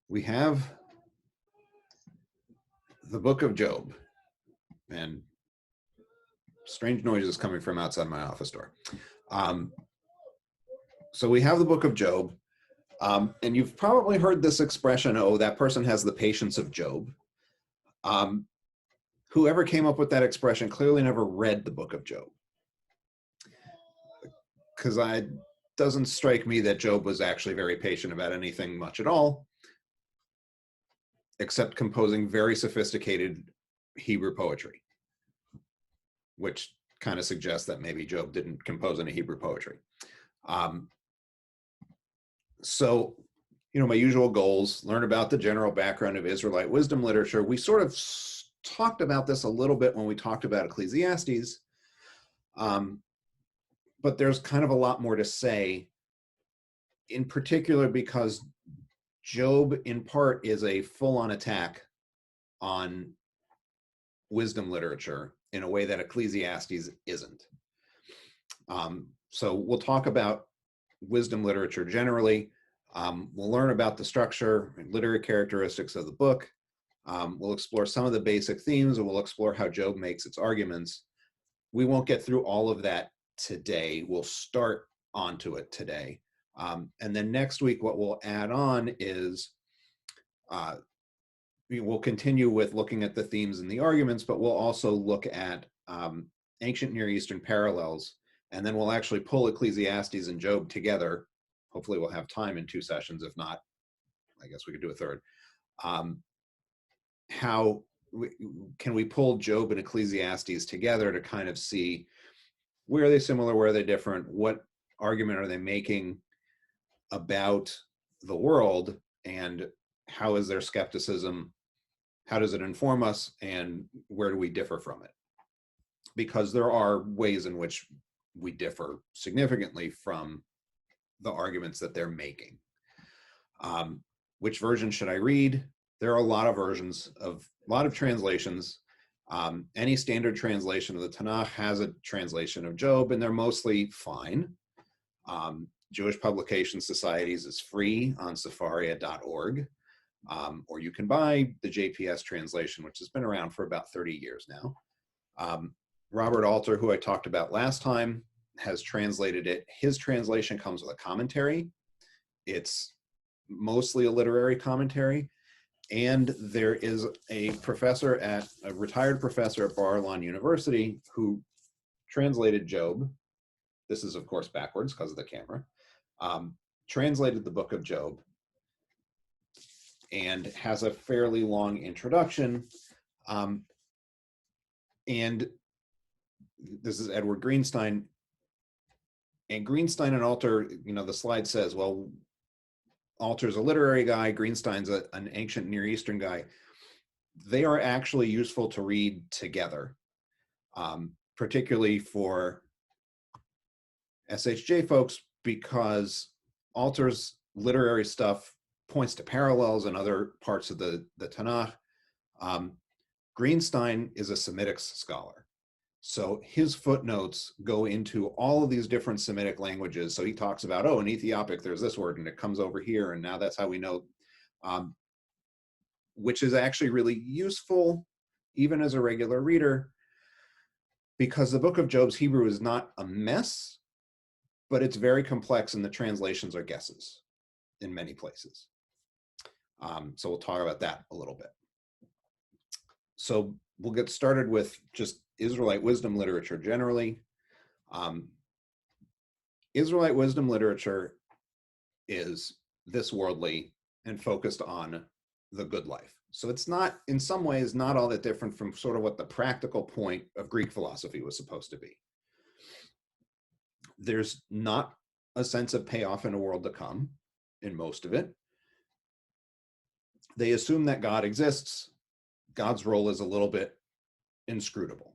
We have the book of Job, and strange noises coming from outside my office door. So we have the book of Job, and you've probably heard this expression, oh, that person has the patience of Job. Whoever came up with that expression clearly never read the book of Job, because it doesn't strike me that Job was actually very patient about anything much at all, except composing very sophisticated Hebrew poetry, which kind of suggests that maybe Job didn't compose any Hebrew poetry. So, my usual goals: learn about the general background of Israelite wisdom literature. We sort of talked about this a little bit when we talked about Ecclesiastes, but there's kind of a lot more to say, in particular because Job, in part, is a full-on attack on wisdom literature in a way that Ecclesiastes isn't. So we'll talk about wisdom literature generally. We'll learn about the structure and literary characteristics of the book. We'll explore some of the basic themes, and we'll explore how Job makes its arguments. We won't get through all of that today. We'll start onto it today. And then next week, what we'll add on is we'll continue with looking at the themes and the arguments, but we'll also look at ancient Near Eastern parallels, and then we'll actually pull Ecclesiastes and Job together. Hopefully we'll have time in 2 sessions. If not, I guess we could do a third. Can we pull Job and Ecclesiastes together to kind of see where are they similar, where are they different, what argument are they making about the world, and how is their skepticism, how does it inform us, and where do we differ from it? Because there are ways in which we differ significantly from the arguments that they're making. Which version should I read? There are a lot of versions, a lot of translations. Any standard translation of the Tanakh has a translation of Job, and they're mostly fine. Jewish Publication Societies is free on sefaria.org, or you can buy the JPS translation, which has been around for about 30 years now. Robert Alter, who I talked about last time, has translated it. His translation comes with a commentary. It's mostly a literary commentary. And there is a retired professor at Bar-Ilan University who translated Job. This is, of course, backwards because of the camera. Translated the book of Job and has a fairly long introduction. And this is Edward Greenstein. And Greenstein and Alter, the slide says, well, Alter's a literary guy, Greenstein's an ancient Near Eastern guy. They are actually useful to read together, particularly for SHJ folks, because Alter's literary stuff points to parallels in other parts of the Tanakh. Greenstein is a Semitic scholar. So his footnotes go into all of these different Semitic languages. So he talks about, in Ethiopic, there's this word, and it comes over here, and now that's how we know, which is actually really useful, even as a regular reader, because the book of Job's Hebrew is not a mess, but it's very complex, and the translations are guesses in many places. So we'll talk about that a little bit. So we'll get started with just Israelite wisdom literature generally. Israelite wisdom literature is this worldly and focused on the good life. So it's not, in some ways, not all that different from sort of what the practical point of Greek philosophy was supposed to be. There's not a sense of payoff in a world to come in most of it. They assume that God exists. God's role is a little bit inscrutable.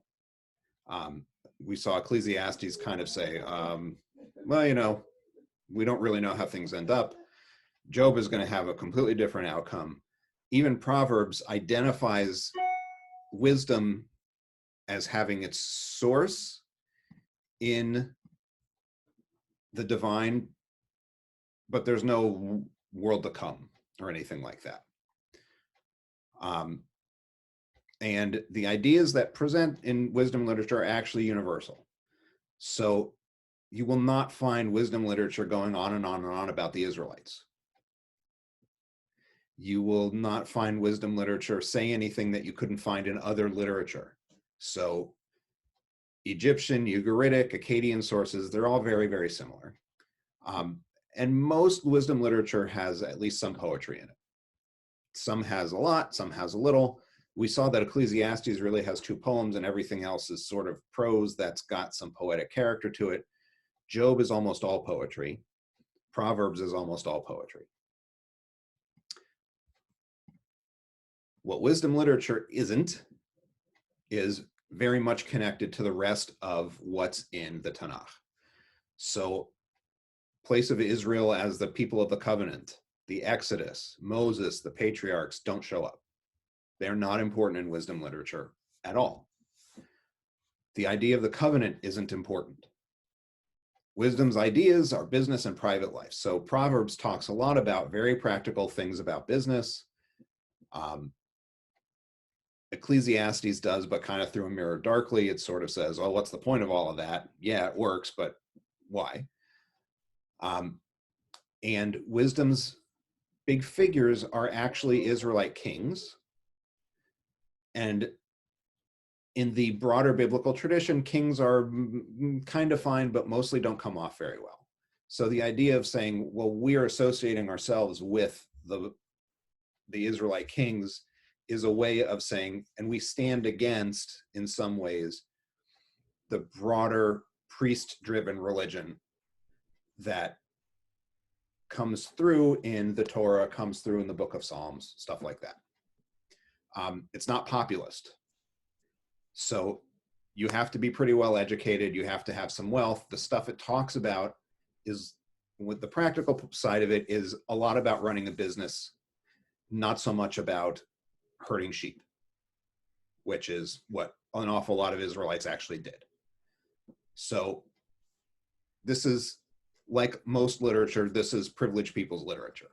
We saw Ecclesiastes kind of say, well, we don't really know how things end up. Job is going to have a completely different outcome. Even Proverbs identifies wisdom as having its source in the divine, but there's no world to come or anything like that. And the ideas that present in wisdom literature are actually universal. So you will not find wisdom literature going on and on and on about the Israelites. You will not find wisdom literature say anything that you couldn't find in other literature. So Egyptian, Ugaritic, Akkadian sources, they're all very, very similar. And most wisdom literature has at least some poetry in it. Some has a lot, some has a little. We saw that Ecclesiastes really has 2 poems and everything else is sort of prose that's got some poetic character to it. Job is almost all poetry. Proverbs is almost all poetry. What wisdom literature isn't is very much connected to the rest of what's in the Tanakh. So place of Israel as the people of the covenant, the Exodus, Moses, the patriarchs don't show up. They're not important in wisdom literature at all. The idea of the covenant isn't important. Wisdom's ideas are business and private life. So Proverbs talks a lot about very practical things about business. Ecclesiastes does, but kind of through a mirror darkly. It sort of says, oh, what's the point of all of that? Yeah, it works, but why? And wisdom's big figures are actually Israelite kings. And in the broader biblical tradition, kings are kind of fine, but mostly don't come off very well. So the idea of saying, well, we are associating ourselves with the Israelite kings is a way of saying, and we stand against, in some ways, the broader priest-driven religion that comes through in the Torah, comes through in the book of Psalms, stuff like that. It's not populist. So you have to be pretty well educated. You have to have some wealth. The stuff it talks about is, with the practical side of it, is a lot about running a business, not so much about herding sheep, which is what an awful lot of Israelites actually did. So this is, like most literature, this is privileged people's literature.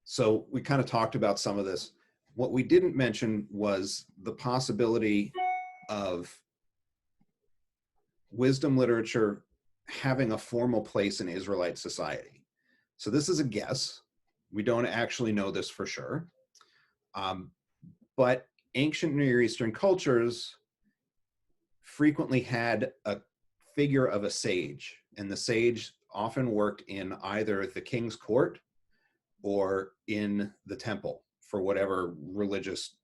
So we kind of talked about some of this. What we didn't mention was the possibility of wisdom literature having a formal place in Israelite society. So this is a guess. We don't actually know this for sure. But ancient Near Eastern cultures frequently had a figure of a sage, and the sage often worked in either the king's court or in the temple for whatever religious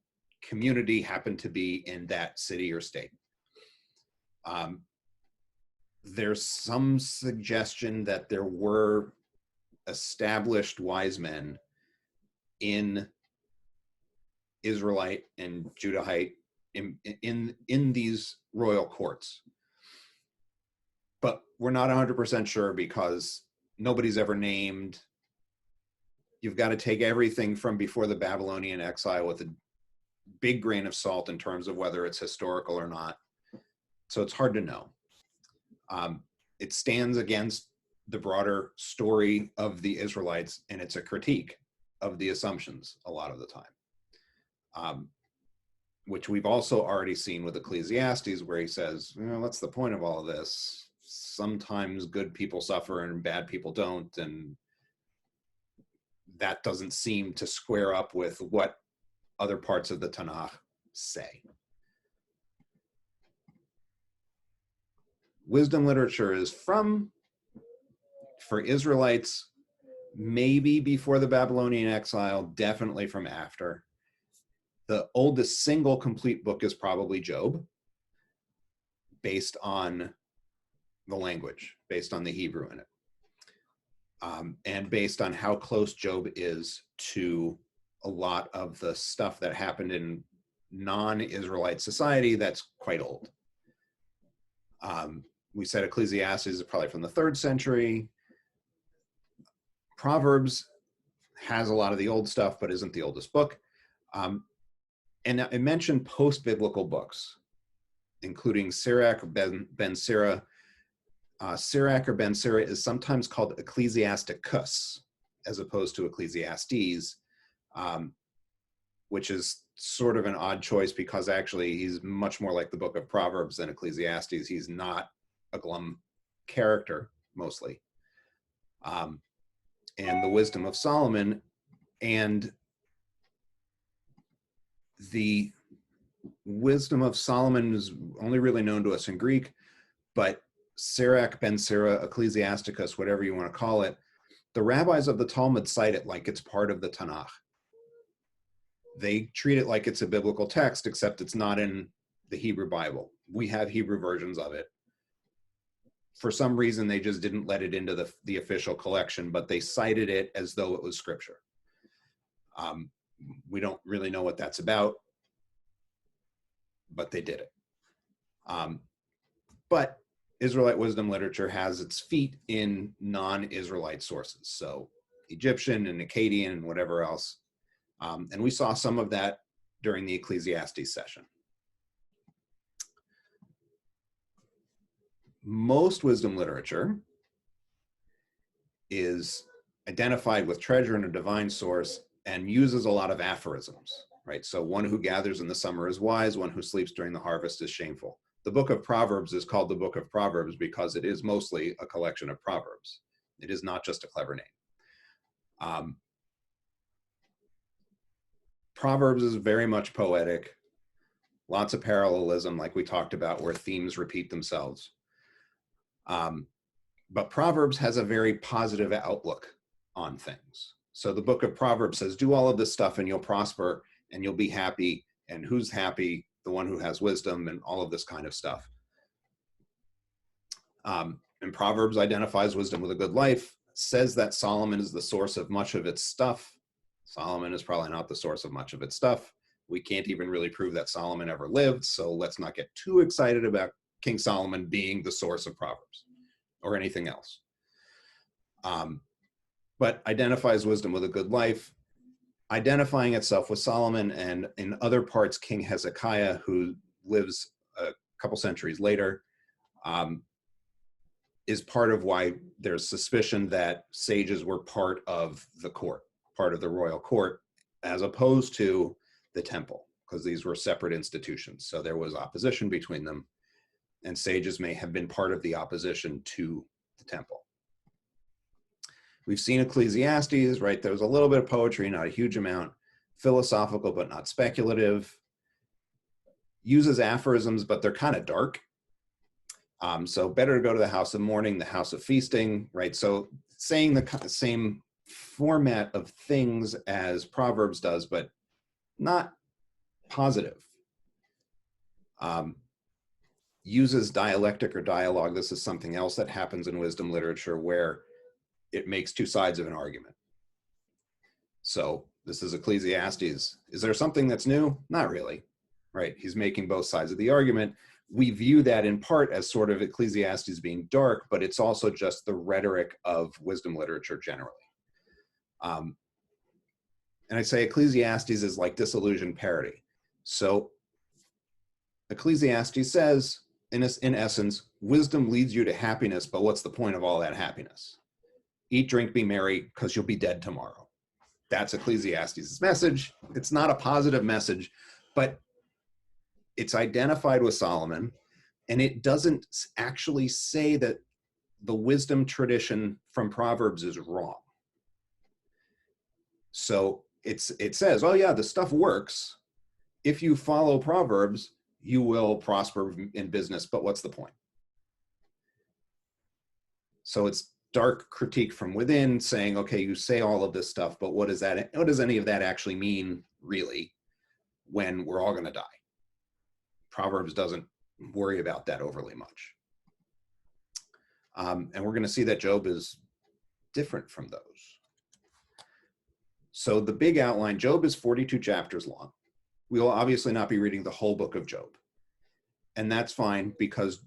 community happened to be in that city or state. There's some suggestion that there were established wise men in Israelite and Judahite in these royal courts. But we're not 100% sure because nobody's ever named. You've got to take everything from before the Babylonian exile with a big grain of salt in terms of whether it's historical or not. So it's hard to know. It stands against the broader story of the Israelites, and it's a critique of the assumptions a lot of the time, which we've also already seen with Ecclesiastes, where he says, what's the point of all of this? Sometimes good people suffer and bad people don't, and that doesn't seem to square up with what other parts of the Tanakh say. Wisdom literature is for Israelites, maybe before the Babylonian exile, definitely from after. The oldest single complete book is probably Job, based on the language, based on the Hebrew in it. And based on how close Job is to a lot of the stuff that happened in non-Israelite society that's quite old. We said Ecclesiastes is probably from the 3rd century. Proverbs has a lot of the old stuff, but isn't the oldest book. And I mentioned post-biblical books, including Sirach, Ben Sira. Sirach or Ben Sirach is sometimes called Ecclesiasticus as opposed to Ecclesiastes, which is sort of an odd choice because actually he's much more like the book of Proverbs than Ecclesiastes. He's not a glum character mostly. And the wisdom of Solomon, and the wisdom of Solomon is only really known to us in Greek, but Sirach, Ben Sirach, Ecclesiasticus, whatever you want to call it, the rabbis of the Talmud cite it like it's part of the Tanakh. They treat it like it's a biblical text, except it's not in the Hebrew Bible. We have Hebrew versions of it. For some reason, they just didn't let it into the official collection, but they cited it as though it was scripture. We don't really know what that's about, but they did it. But Israelite wisdom literature has its feet in non-Israelite sources, so Egyptian and Akkadian and whatever else. And we saw some of that during the Ecclesiastes session. Most wisdom literature is identified with treasure and a divine source and uses a lot of aphorisms, right? So one who gathers in the summer is wise, one who sleeps during the harvest is shameful. The book of Proverbs is called the book of Proverbs because it is mostly a collection of proverbs. It is not just a clever name. Proverbs is very much poetic, lots of parallelism like we talked about where themes repeat themselves. But Proverbs has a very positive outlook on things. So the book of Proverbs says, do all of this stuff and you'll prosper and you'll be happy. And who's happy? The one who has wisdom and all of this kind of stuff. And Proverbs identifies wisdom with a good life, says that Solomon is the source of much of its stuff. Solomon is probably not the source of much of its stuff. We can't even really prove that Solomon ever lived, so let's not get too excited about King Solomon being the source of Proverbs or anything else. But identifies wisdom with a good life, identifying itself with Solomon, and in other parts, King Hezekiah, who lives a couple centuries later, is part of why there's suspicion that sages were part of the court, part of the royal court, as opposed to the temple, because these were separate institutions. So there was opposition between them, and sages may have been part of the opposition to the temple. We've seen Ecclesiastes, right? There was a little bit of poetry, not a huge amount, philosophical, but not speculative, uses aphorisms, but they're kind of dark. So better to go to the house of mourning, the house of feasting, right? So saying the same format of things as Proverbs does, but not positive. Uses dialectic or dialogue. This is something else that happens in wisdom literature where it makes two sides of an argument. So this is Ecclesiastes. Is there something that's new? Not really, right? He's making both sides of the argument. We view that in part as sort of Ecclesiastes being dark, but it's also just the rhetoric of wisdom literature generally. And I say Ecclesiastes is like disillusioned parody. So Ecclesiastes says, in essence, wisdom leads you to happiness, but what's the point of all that happiness? Eat, drink, be merry, because you'll be dead tomorrow. That's Ecclesiastes' message. It's not a positive message, but it's identified with Solomon, and it doesn't actually say that the wisdom tradition from Proverbs is wrong. So it says, oh yeah, the stuff works. If you follow Proverbs, you will prosper in business, but what's the point? So it's dark critique from within saying, okay, you say all of this stuff, but what does any of that actually mean really when we're all going to die? Proverbs doesn't worry about that overly much. And we're going to see that Job is different from those. So the big outline, Job is 42 chapters long. We will obviously not be reading the whole book of Job. And that's fine because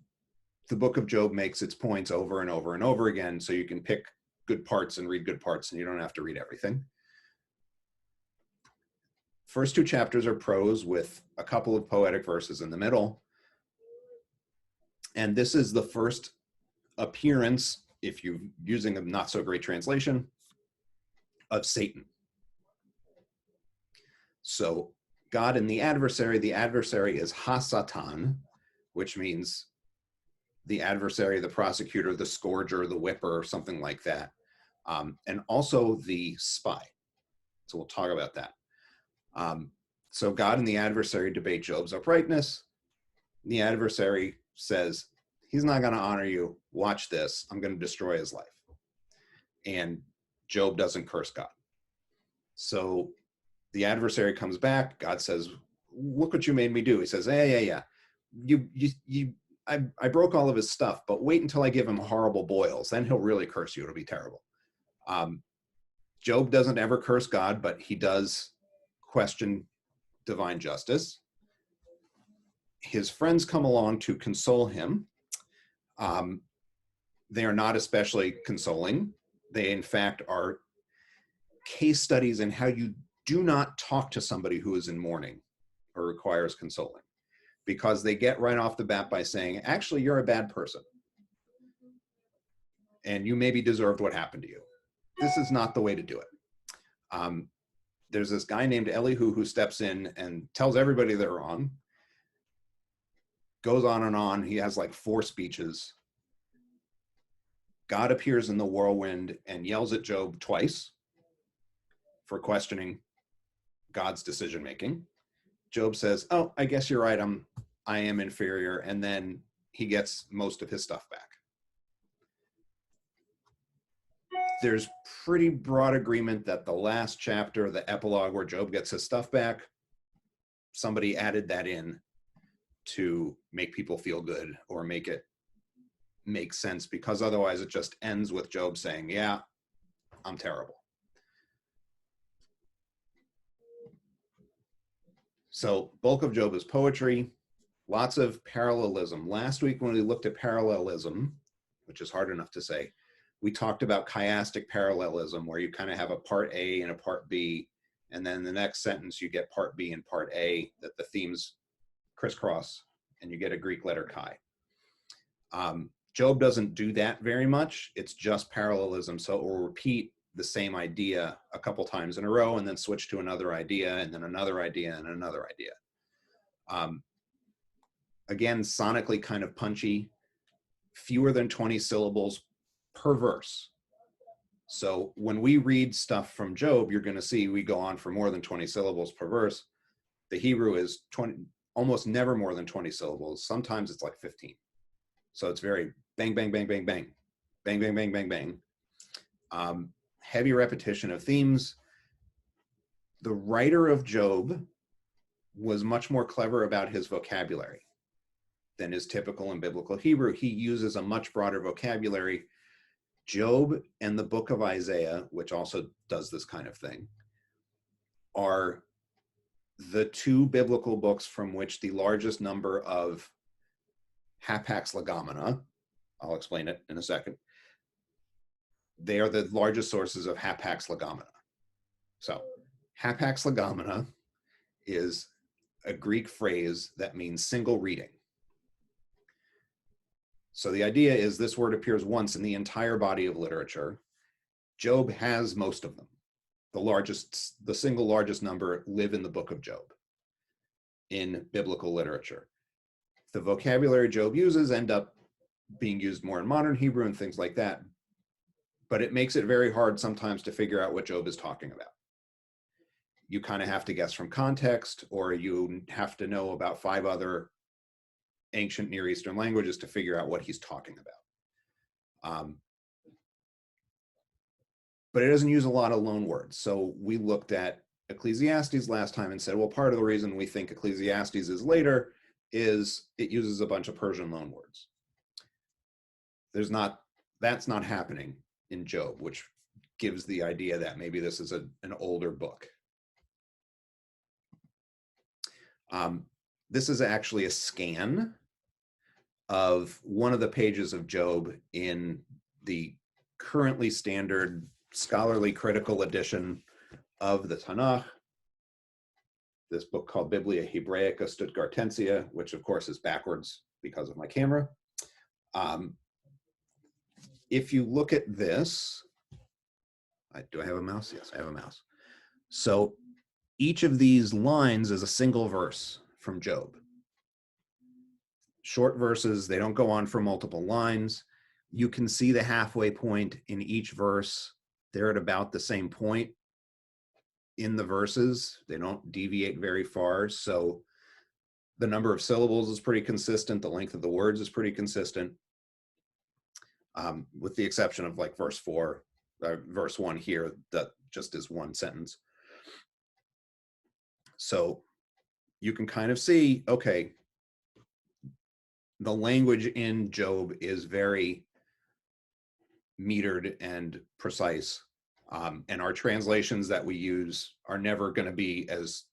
the book of Job makes its points over and over and over again, so you can pick good parts and read good parts, and you don't have to read everything. First two chapters are prose with a couple of poetic verses in the middle. And this is the first appearance, if you're using a not so great translation, of Satan. So God and the adversary is Hasatan, which means the adversary, the prosecutor, the scourger, the whipper, something like that. And also the spy. So we'll talk about that. So God and the adversary debate Job's uprightness. The adversary says, he's not going to honor you. Watch this. I'm going to destroy his life. And Job doesn't curse God. So the adversary comes back. God says, look what you made me do. He says, yeah. I broke all of his stuff, but wait until I give him horrible boils. Then he'll really curse you. It'll be terrible. Job doesn't ever curse God, but he does question divine justice. His friends come along to console him. They are not especially consoling. They, in fact, are case studies in how you do not talk to somebody who is in mourning or requires consoling, because they get right off the bat by saying, actually, you're a bad person, and you maybe deserved what happened to you. This is not the way to do it. There's this guy named Elihu who steps in and tells everybody they're wrong, goes on and on. He has like 4 speeches. God appears in the whirlwind and yells at Job twice for questioning God's decision-making. Job says, oh, I guess you're right. I am inferior. And then he gets most of his stuff back. There's pretty broad agreement that the last chapter, the epilogue where Job gets his stuff back, somebody added that in to make people feel good or make it make sense, because otherwise it just ends with Job saying, yeah, I'm terrible. So bulk of Job is poetry, lots of parallelism. Last week when we looked at parallelism, which is hard enough to say, we talked about chiastic parallelism, where you kind of have a part A and a part B, and then the next sentence you get part B and part A, that the themes crisscross, and you get a Greek letter chi. Job doesn't do that very much. It's just parallelism. So it will repeat the same idea a couple times in a row and then switch to another idea and then another idea and another idea. Again, sonically kind of punchy, fewer than 20 syllables per verse. So when we read stuff from Job, you're going to see we go on for more than 20 syllables per verse. The Hebrew is almost never more than 20 syllables. Sometimes it's like 15. So it's very bang, bang, bang, bang, bang, bang, bang, bang, bang, bang. Heavy repetition of themes. The writer of Job was much more clever about his vocabulary than is typical in biblical Hebrew. He uses a much broader vocabulary. Job and the book of Isaiah, which also does this kind of thing, are the 2 biblical books from which the largest number of hapax legomena, I'll explain it in a second, they are the largest sources of hapax legomena. So hapax legomena is a Greek phrase that means single reading. So the idea is this word appears once in the entire body of literature. Job has most of them. The single largest number live in the book of Job in biblical literature. The vocabulary Job uses end up being used more in modern Hebrew and things like that, but it makes it very hard sometimes to figure out what Job is talking about. You kind of have to guess from context, or you have to know about 5 other ancient Near Eastern languages to figure out what he's talking about. But it doesn't use a lot of loan words. So we looked at Ecclesiastes last time and said, well, part of the reason we think Ecclesiastes is later is it uses a bunch of Persian loan words. That's not happening in Job, which gives the idea that maybe this is an older book. This is actually a scan of one of the pages of Job in the currently standard scholarly critical edition of the Tanakh, this book called Biblia Hebraica Stuttgartensia, which of course is backwards because of my camera. if you look at this, do I have a mouse? Yes, I have a mouse. So each of these lines is a single verse from Job. Short verses, they don't go on for multiple lines. You can see the halfway point in each verse. They're at about the same point in the verses. They don't deviate very far. So the number of syllables is pretty consistent. The length of the words is pretty consistent, with the exception of like verse 1 here, that just is one sentence. So you can kind of see, okay, the language in Job is very metered and precise. And our translations that we use are never going to be as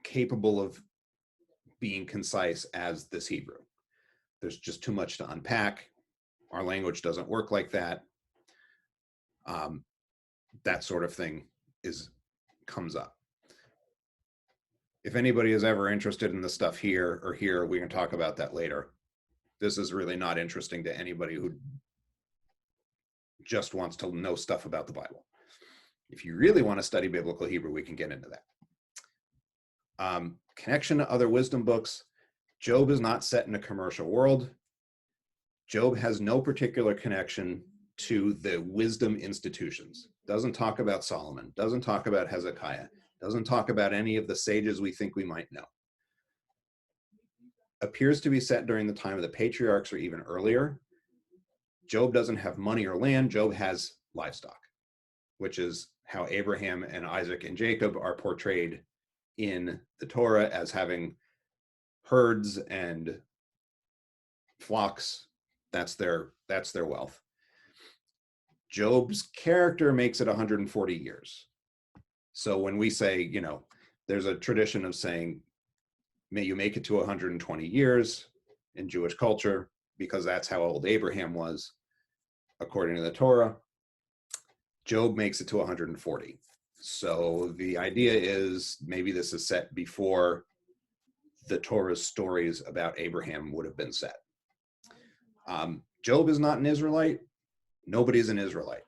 capable of being concise as this Hebrew. There's just too much to unpack. Our language doesn't work like that. That sort of thing comes up. If anybody is ever interested in the stuff here or here, we can talk about that later. This is really not interesting to anybody who just wants to know stuff about the Bible. If you really want to study biblical Hebrew, we can get into that. Connection to other wisdom books. Job is not set in a commercial world. Job has no particular connection to the wisdom institutions. Doesn't talk about Solomon, doesn't talk about Hezekiah, doesn't talk about any of the sages we think we might know. Appears to be set during the time of the patriarchs or even earlier. Job doesn't have money or land. Job has livestock, which is how Abraham and Isaac and Jacob are portrayed in the Torah, as having herds and flocks. That's their wealth. Job's character makes it 140 years. So when we say, there's a tradition of saying, may you make it to 120 years in Jewish culture, because that's how old Abraham was, according to the Torah. Job makes it to 140. So the idea is maybe this is set before the Torah's stories about Abraham would have been set. Job is not an Israelite. Nobody's an Israelite.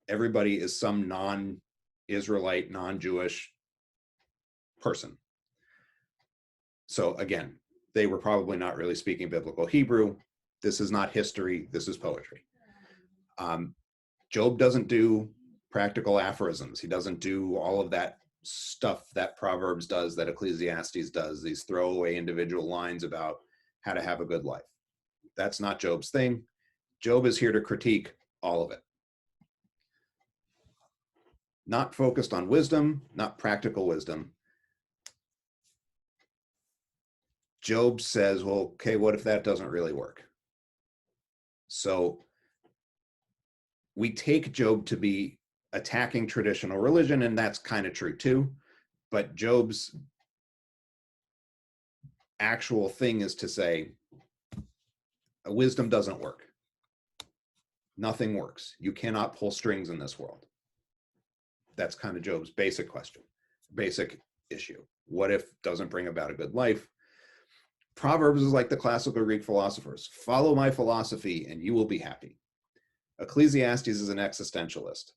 Everybody is some non-Israelite, non-Jewish person. So again, they were probably not really speaking biblical Hebrew. This is not history. This is poetry. Job doesn't do practical aphorisms. He doesn't do all of that stuff that Proverbs does, that Ecclesiastes does, these throwaway individual lines about how to have a good life. That's not Job's thing. Job is here to critique all of it. Not focused on wisdom, not practical wisdom. Job says, well, okay, what if that doesn't really work? So we take Job to be attacking traditional religion, and that's kind of true too. But Job's actual thing is to say, wisdom doesn't work. Nothing works. You cannot pull strings in this world. That's kind of Job's basic question, basic issue. What if doesn't bring about a good life? Proverbs is like the classical Greek philosophers. Follow my philosophy and you will be happy. Ecclesiastes is an existentialist.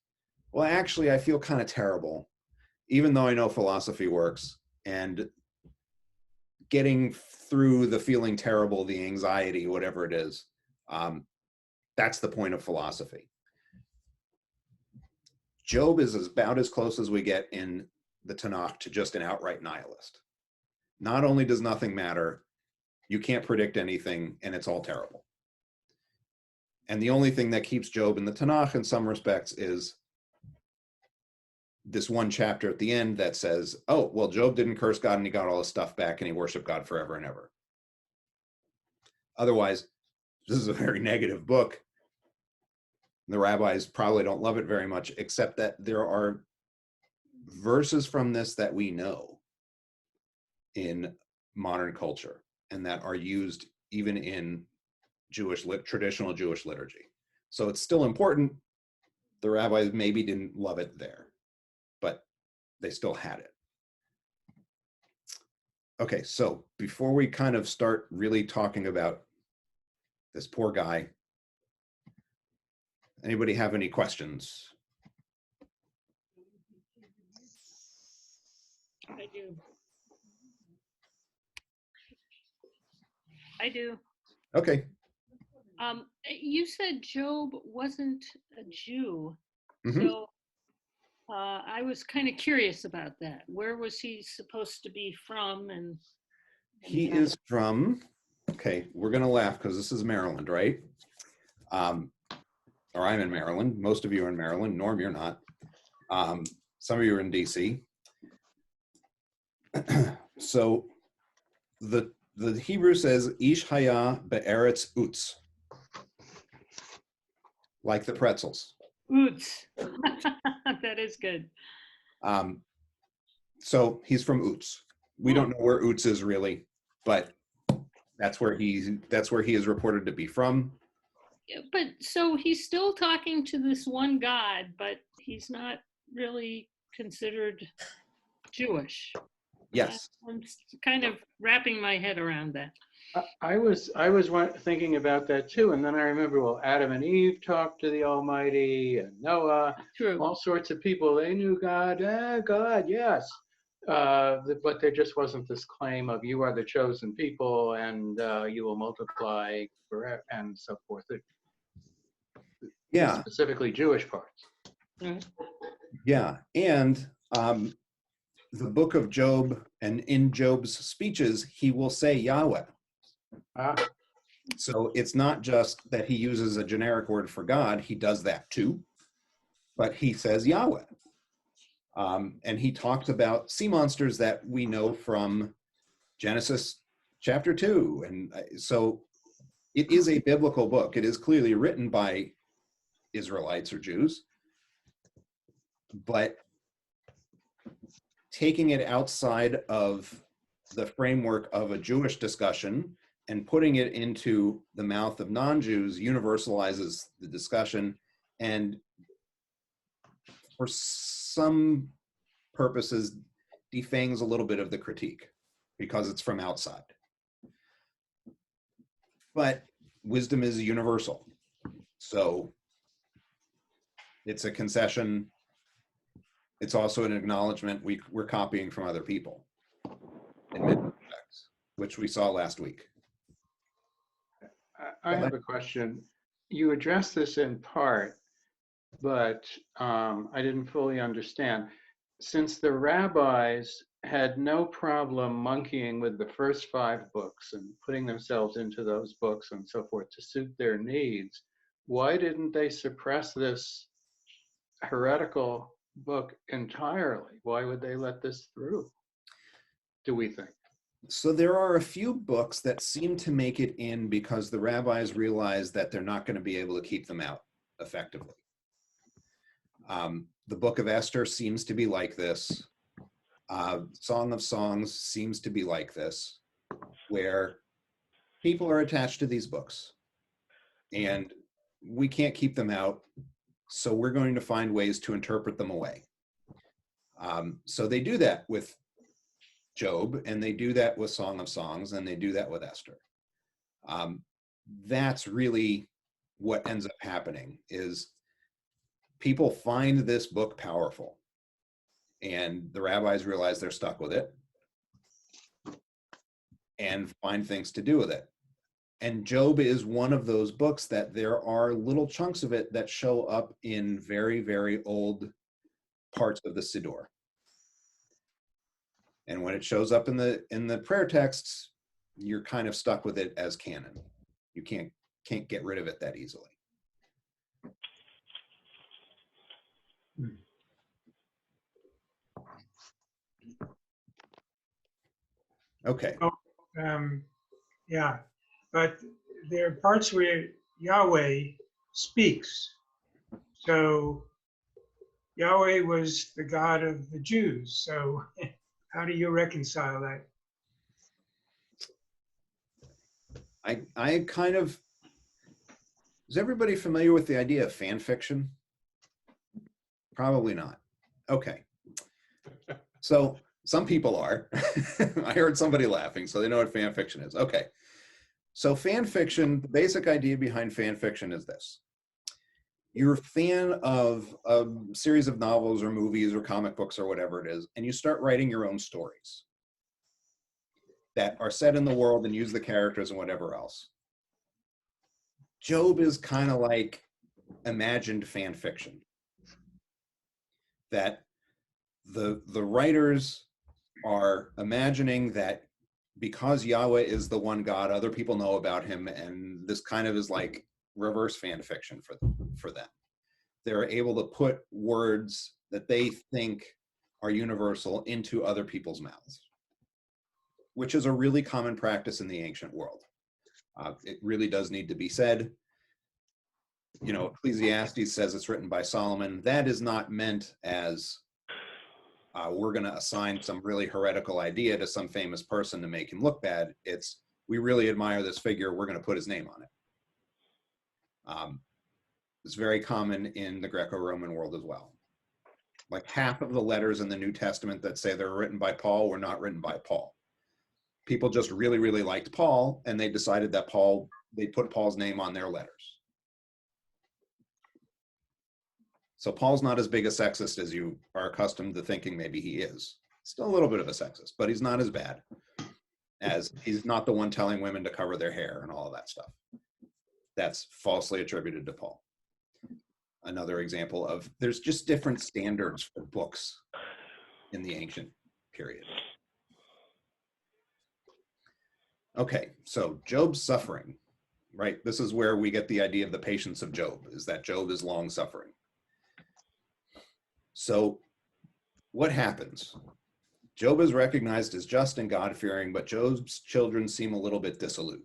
Well, actually, I feel kind of terrible, even though I know philosophy works. And getting through the feeling terrible, the anxiety, whatever it is, that's the point of philosophy. Job is about as close as we get in the Tanakh to just an outright nihilist. Not only does nothing matter, you can't predict anything, and it's all terrible. And the only thing that keeps Job in the Tanakh in some respects is this one chapter at the end that says, oh, well, Job didn't curse God and he got all his stuff back and he worshiped God forever and ever. Otherwise, this is a very negative book. The rabbis probably don't love it very much, except that there are verses from this that we know in modern culture and that are used even in traditional Jewish liturgy. So it's still important. The rabbis maybe didn't love it there, but they still had it. Okay, so before we kind of start really talking about this poor guy, Anybody have any questions? I do. I do. Okay. You said Job wasn't a Jew, Mhm. so I was kind of curious about that. Where was he supposed to be from? And He is from, okay, we're going to laugh because this is Maryland, right? Or I'm in Maryland. Most of you are in Maryland. Norm, you're not. Some of you are in DC. So the Hebrew says, Ish haya be'eretz Utz, like the pretzels. Oots. That is good. So he's from Utz. We don't know where Utz is really, but that's where he is reported to be from. But so he's still talking to this one God, but he's not really considered Jewish. Yes. I'm kind of wrapping my head around that. I was thinking about that too, and then I remember, well, Adam and Eve talked to the Almighty, and Noah, True. all sorts of people. They knew God. God, yes. But there just wasn't this claim of you are the chosen people, and you will multiply forever, and so forth. Yeah. Specifically Jewish parts. Yeah. And the book of Job, and in Job's speeches, he will say Yahweh. So it's not just that he uses a generic word for God, he does that too, but he says Yahweh. And he talked about sea monsters that we know from Genesis chapter 2. And so it is a biblical book. It is clearly written by Israelites or Jews, but taking it outside of the framework of a Jewish discussion and putting it into the mouth of non-Jews universalizes the discussion, and for some purposes defangs a little bit of the critique because it's from outside. But wisdom is universal. So it's a concession. It's also an acknowledgement we're copying from other people in many respects, which we saw last week. I have a question. You addressed this in part, but I didn't fully understand. Since the rabbis had no problem monkeying with the first 5 books and putting themselves into those books and so forth to suit their needs, why didn't they suppress this heretical book entirely? Why would they let this through, do we think? So there are a few books that seem to make it in because the rabbis realize that they're not going to be able to keep them out effectively. The book of Esther seems to be like this. Song of Songs seems to be like this, where people are attached to these books and we can't keep them out, so we're going to find ways to interpret them away. So they do that with Job, and they do that with Song of Songs, and they do that with Esther. That's really what ends up happening, is people find this book powerful, and the rabbis realize they're stuck with it and find things to do with it. And Job is one of those books that there are little chunks of it that show up in very, very old parts of the Siddur. And when it shows up in the prayer texts, you're kind of stuck with it as canon. You can't get rid of it that easily. Okay. Yeah, but there are parts where Yahweh speaks. So Yahweh was the God of the Jews. So how do you reconcile that? I kind of, is everybody familiar with the idea of fan fiction? Probably not. Okay. So some people are. I heard somebody laughing, so they know what fan fiction is. Okay. So fan fiction, the basic idea behind fan fiction is this. you're a fan of a series of novels or movies or comic books or whatever it is, and you start writing your own stories that are set in the world and use the characters and whatever else. Job is kind of like imagined fan fiction. That the writers are imagining that because Yahweh is the one God, other people know about him, and this kind of is like reverse fan fiction for them. They're able to put words that they think are universal into other people's mouths, which is a really common practice in the ancient world. It really does need to be said. You know, Ecclesiastes says it's written by Solomon. That is not meant as we're going to assign some really heretical idea to some famous person to make him look bad. It's, we really admire this figure, we're going to put his name on it. It's very common in the Greco-Roman world as well. Like half of the letters in the New Testament that say they're written by Paul were not written by Paul. People just really, really liked Paul, and they decided that they put Paul's name on their letters. So Paul's not as big a sexist as you are accustomed to thinking maybe he is. Still a little bit of a sexist, but he's not as bad as he's not the one telling women to cover their hair and all of that stuff. That's falsely attributed to Paul. Another example of there's just different standards for books in the ancient period. Okay, so Job's suffering, right? This is where we get the idea of the patience of Job, is that Job is long suffering. So what happens? Job is recognized as just and God-fearing, but Job's children seem a little bit dissolute.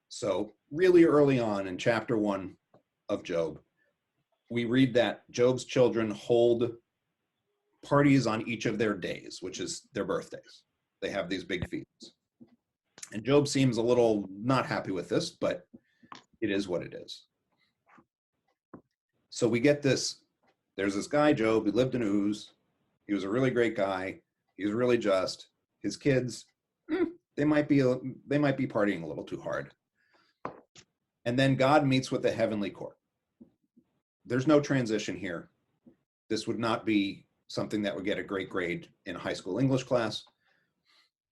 So really early on in chapter 1 of Job, we read that Job's children hold parties on each of their days, which is their birthdays. They have these big feasts. And Job seems a little not happy with this, but it is what it is. So we get this, there's this guy, Job, he lived in Uz. He was a really great guy. He was really just. His kids, they might be partying a little too hard. And then God meets with the heavenly court. There's no transition here. This would not be something that would get a great grade in a high school English class.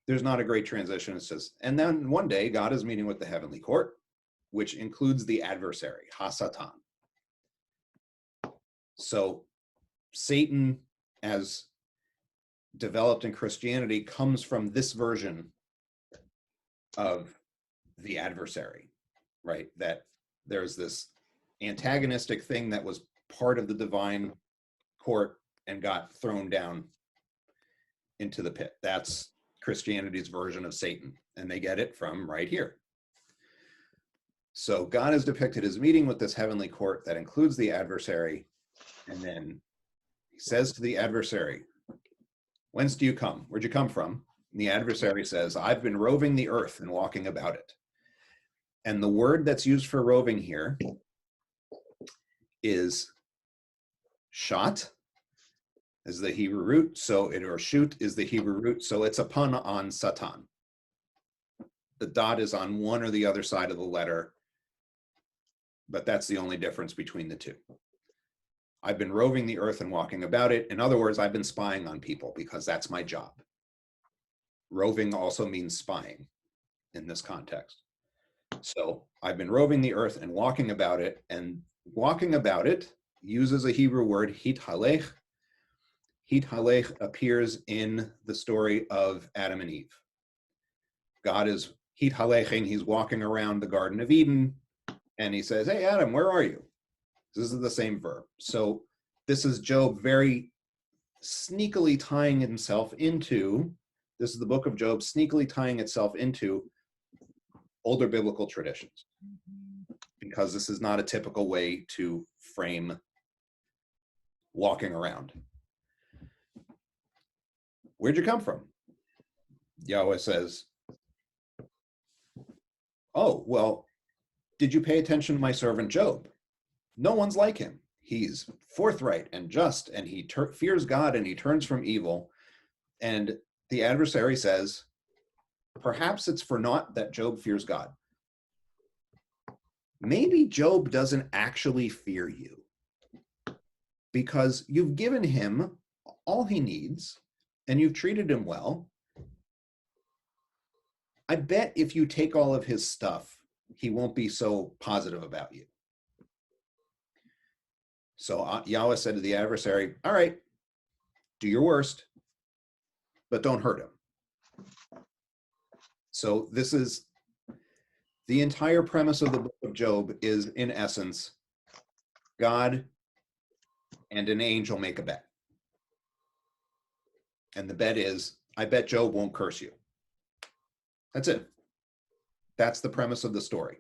There's not a great transition. It says, and then one day God is meeting with the heavenly court, which includes the adversary, Hasatan. So Satan, as developed in Christianity, comes from this version of the adversary, right? That there's this antagonistic thing that was part of the divine court and got thrown down into the pit. That's Christianity's version of Satan, and they get it from right here. So God is depicted as meeting with this heavenly court that includes the adversary, and then he says to the adversary, "Whence do you come? Where'd you come from?" And the adversary says, "I've been roving the earth and walking about it." And the word that's used for roving here is shot, is the Hebrew root, or shoot is the Hebrew root, so it's a pun on Satan. The dot is on one or the other side of the letter, but that's the only difference between the two. I've been roving the earth and walking about it. In other words, I've been spying on people because that's my job. Roving also means spying in this context. So I've been roving the earth and walking about it, and walking about it uses a Hebrew word, hithalech. Hithalech appears in the story of Adam and Eve. God is hithaleching, he's walking around the Garden of Eden, and he says, "Hey, Adam, where are you?" This is the same verb. So this is Job very sneakily tying himself into, this is the book of Job sneakily tying itself into older biblical traditions, because this is not a typical way to frame walking around. Where'd you come from? Yahweh says, "Oh, well, did you pay attention to my servant Job? No one's like him. He's forthright and just, and he fears God, and he turns from evil." And the adversary says, "Perhaps it's for naught that Job fears God." Maybe Job doesn't actually fear you. because you've given him all he needs and you've treated him well. I bet if you take all of his stuff, he won't be so positive about you. So Yahweh said to the adversary, all right, do your worst, but don't hurt him. So this is the entire premise of the book of Job is, in essence, God and an angel make a bet. And the bet is, I bet Job won't curse you. That's it. That's the premise of the story.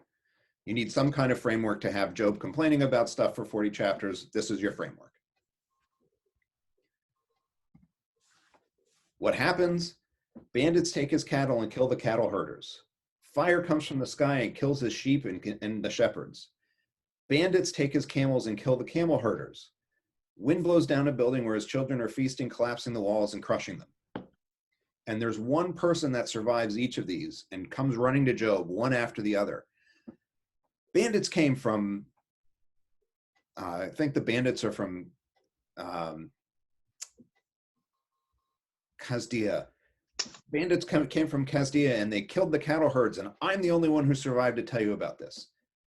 You need some kind of framework to have Job complaining about stuff for 40 chapters. This is your framework. What happens? Bandits take his cattle and kill the cattle herders. Fire comes from the sky and kills his sheep and the shepherds. Bandits take his camels and kill the camel herders. Wind blows down a building where his children are feasting, collapsing the walls and crushing them. And there's one person that survives each of these and comes running to Job, one after the other. Bandits came from, I think the bandits are from Kasdia. Bandits came from Kasdia and they killed the cattle herds, and I'm the only one who survived to tell you about this.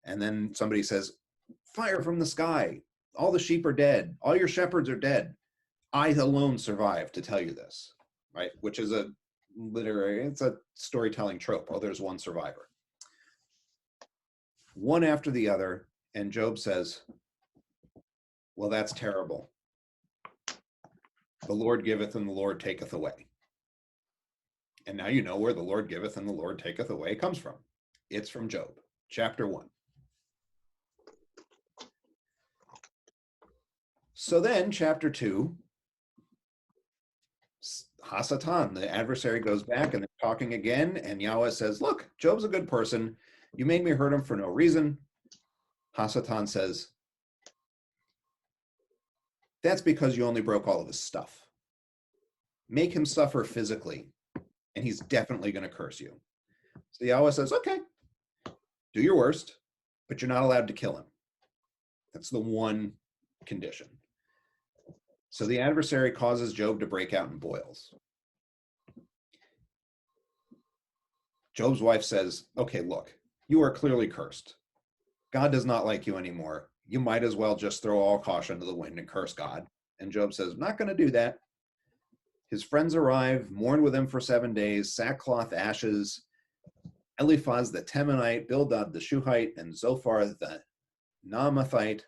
And then somebody says, fire from the sky. All the sheep are dead. All your shepherds are dead. I alone survived to tell you this, right? Which is it's a storytelling trope. Oh, there's one survivor. One after the other, and Job says, well, that's terrible. The Lord giveth and the Lord taketh away. And now you know where the Lord giveth and the Lord taketh away comes from. It's from Job, chapter 1. So then, chapter 2, Hasatan, the adversary, goes back and they're talking again, and Yahweh says, look, Job's a good person. You made me hurt him for no reason. Hasatan says, that's because you only broke all of his stuff. Make him suffer physically, and he's definitely going to curse you. So Yahweh says, okay, do your worst, but you're not allowed to kill him. That's the one condition. So the adversary causes Job to break out in boils. Job's wife says, okay, look, you are clearly cursed. God does not like you anymore. You might as well just throw all caution to the wind and curse God. And Job says, I'm not going to do that. His friends arrive, mourn with him for 7 days, sackcloth, ashes, Eliphaz the Temanite, Bildad the Shuhite, and Zophar the Naamathite.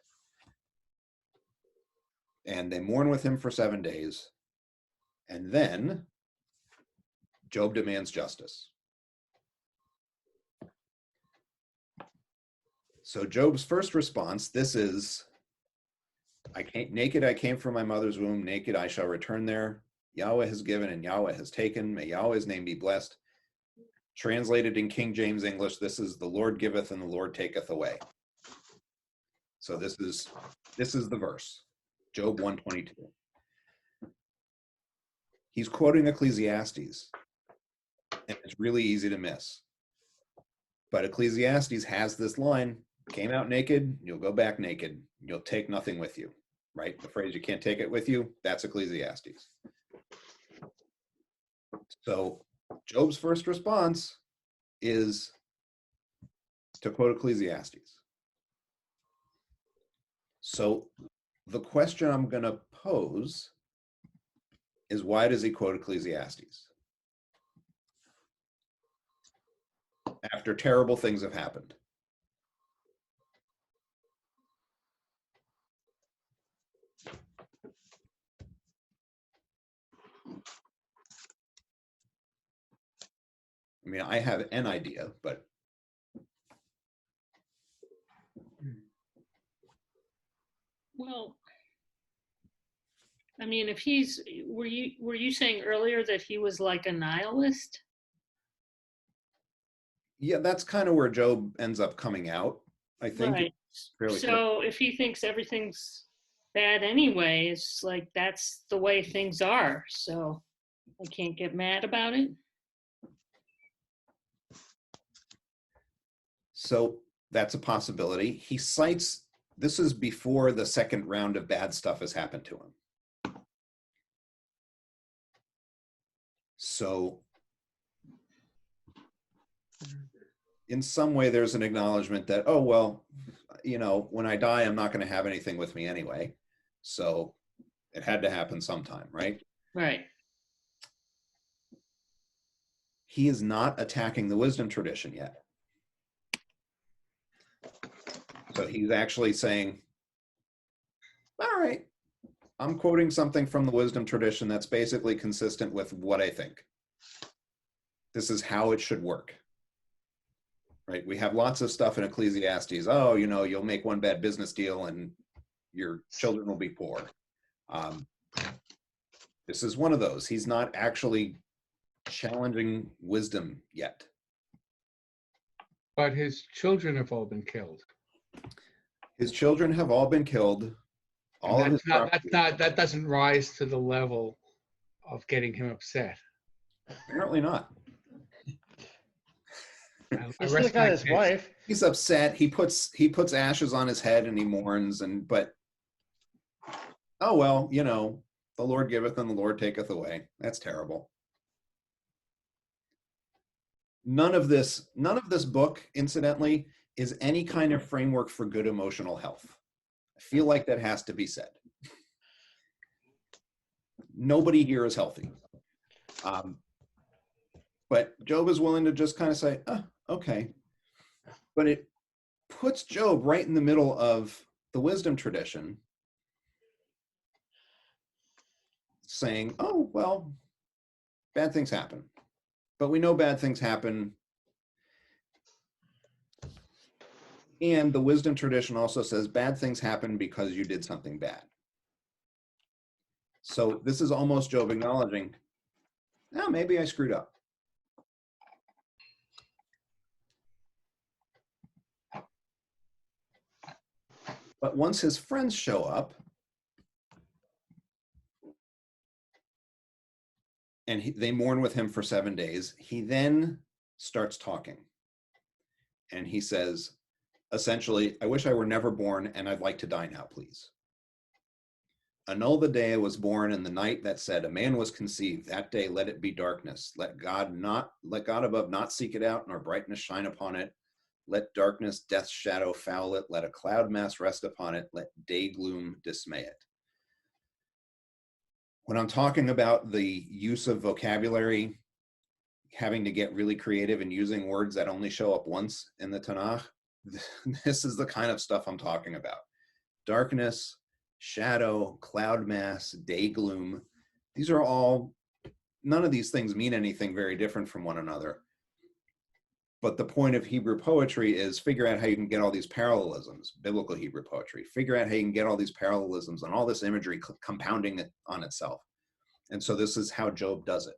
And they mourn with him for 7 days. And then Job demands justice. So Job's first response, this is, naked I came from my mother's womb, naked I shall return there. Yahweh has given and Yahweh has taken. May Yahweh's name be blessed. Translated in King James English, this is the Lord giveth and the Lord taketh away. So this is the verse, Job 1:22. He's quoting Ecclesiastes, and it's really easy to miss. But Ecclesiastes has this line, came out naked, you'll go back naked. You'll take nothing with you, right? The phrase, you can't take it with you, that's Ecclesiastes. So Job's first response is to quote Ecclesiastes. So the question I'm going to pose is, why does he quote Ecclesiastes? After terrible things have happened. I mean, I have an idea, but Well, I mean, if were you saying earlier that he was like a nihilist? yeah, that's kind of where Job ends up coming out, I think. Right. So if he thinks everything's bad anyway, it's like that's the way things are. So I can't get mad about it. So that's a possibility. He cites this is before the second round of bad stuff has happened to him. So in some way, there's an acknowledgement that, oh, well, you know, when I die, I'm not going to have anything with me anyway. So it had to happen sometime, right? Right. He is not attacking the wisdom tradition yet. So he's actually saying, all right, I'm quoting something from the wisdom tradition that's basically consistent with what I think. This is how it should work. Right? We have lots of stuff in Ecclesiastes. Oh, you know, you'll make one bad business deal and your children will be poor. This is one of those. He's not actually challenging wisdom yet. But his children have all been killed. His children have all been killed. All of his property. That doesn't rise to the level of getting him upset. Apparently not. He's still got his wife. He's upset. He puts ashes on his head and he mourns, but oh well, you know, the Lord giveth and the Lord taketh away. That's terrible. None of this book, incidentally, is any kind of framework for good emotional health. I feel like that has to be said. Nobody here is healthy. But Job is willing to just kind of say, oh, okay. But it puts Job right in the middle of the wisdom tradition, saying, oh, well, bad things happen. But we know bad things happen. And the wisdom tradition also says bad things happen because you did something bad. So this is almost Job acknowledging, oh, maybe I screwed up. But once his friends show up, and they mourn with him for 7 days, he then starts talking. And he says, essentially, I wish I were never born, and I'd like to die now, please. Annul the day I was born, and the night that said, a man was conceived. That day let it be darkness. Let God above not seek it out, nor brightness shine upon it. Let darkness, death's shadow foul it. Let a cloud mass rest upon it. Let day gloom dismay it. When I'm talking about the use of vocabulary, having to get really creative and using words that only show up once in the Tanakh, this is the kind of stuff I'm talking about. Darkness, shadow, cloud mass, day gloom. These are all, none of these things mean anything very different from one another. But the point of Hebrew poetry is figure out how you can get all these parallelisms, biblical Hebrew poetry, figure out how you can get all these parallelisms and all this imagery compounding it on itself. And so this is how Job does it.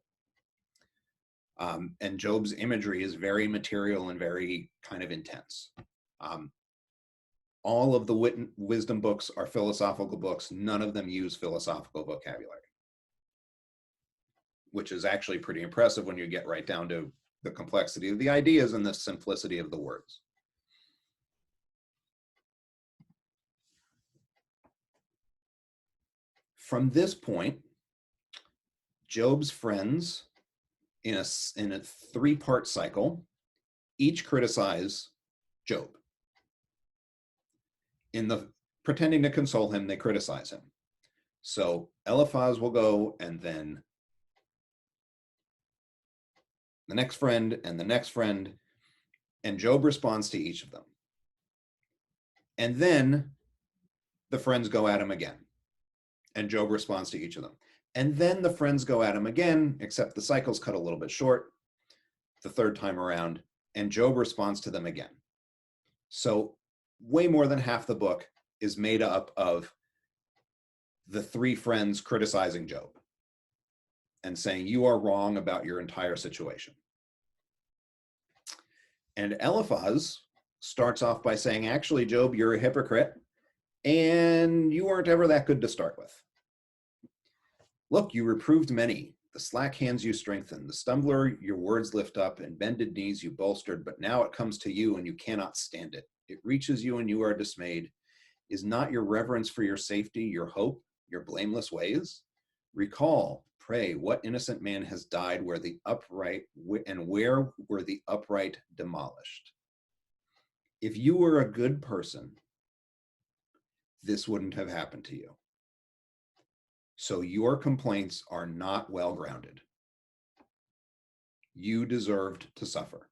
And Job's imagery is very material and very kind of intense. All of the wisdom books are philosophical books. None of them use philosophical vocabulary, which is actually pretty impressive when you get right down to the complexity of the ideas and the simplicity of the words. From this point, Job's friends, in a 3-part cycle, each criticize Job. In the pretending to console him, they criticize him. So Eliphaz will go, and then the next friend, and the next friend, and Job responds to each of them. And then the friends go at him again, and Job responds to each of them. And then the friends go at him again, except the cycle's cut a little bit short the third time around, and Job responds to them again. So way more than half the book is made up of the 3 friends criticizing Job and saying, you are wrong about your entire situation. And Eliphaz starts off by saying, actually, Job, you're a hypocrite, and you weren't ever that good to start with. Look, you reproved many. The slack hands you strengthened. The stumbler your words lift up, and bended knees you bolstered. But now it comes to you, and you cannot stand it. It reaches you, and you are dismayed. Is not your reverence for your safety, your hope, your blameless ways? Recall, pray, what innocent man has died where the upright, and where were the upright demolished? If you were a good person, this wouldn't have happened to you. So your complaints are not well grounded. You deserved to suffer.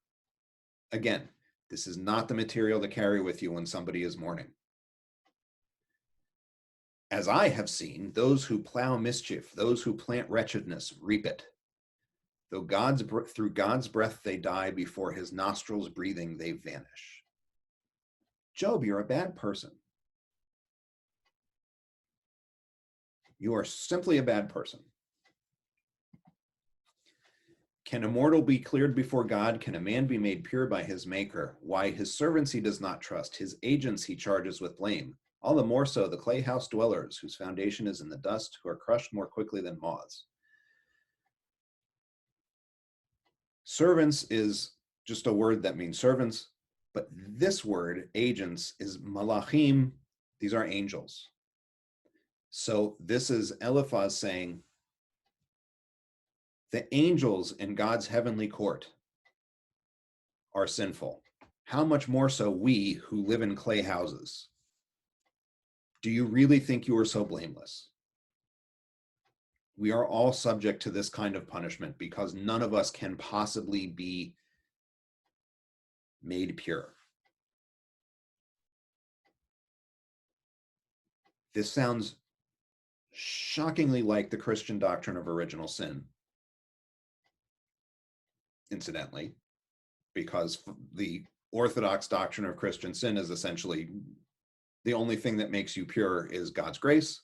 Again, this is not the material to carry with you when somebody is mourning. As I have seen, those who plow mischief, those who plant wretchedness, reap it. Though through God's breath they die, before his nostrils breathing they vanish. Job, you're a bad person. You are simply a bad person. Can a mortal be cleared before God? Can a man be made pure by his maker? Why, his servants he does not trust, his agents he charges with blame. All the more so the clay house dwellers, whose foundation is in the dust, who are crushed more quickly than moths. Servants is just a word that means servants, but this word, agents, is malachim. These are angels. So this is Eliphaz saying, the angels in God's heavenly court are sinful. How much more so we who live in clay houses? Do you really think you are so blameless? We are all subject to this kind of punishment because none of us can possibly be made pure. This sounds shockingly like the Christian doctrine of original sin, incidentally, because the Orthodox doctrine of Christian sin is essentially the only thing that makes you pure is God's grace.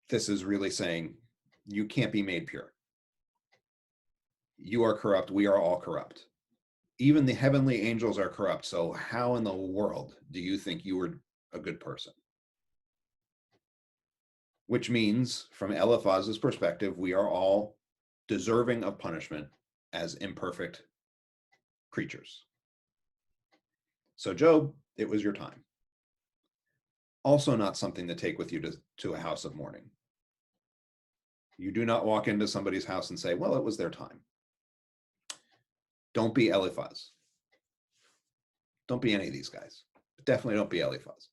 This is really saying you can't be made pure. You are corrupt. We are all corrupt. Even the heavenly angels are corrupt. So how in the world do you think you were a good person? Which means, from Eliphaz's perspective, we are all deserving of punishment as imperfect creatures. So Job, it was your time. Also not something to take with you to a house of mourning. You do not walk into somebody's house and say, well, it was their time. Don't be Eliphaz. Don't be any of these guys. But definitely don't be Eliphaz.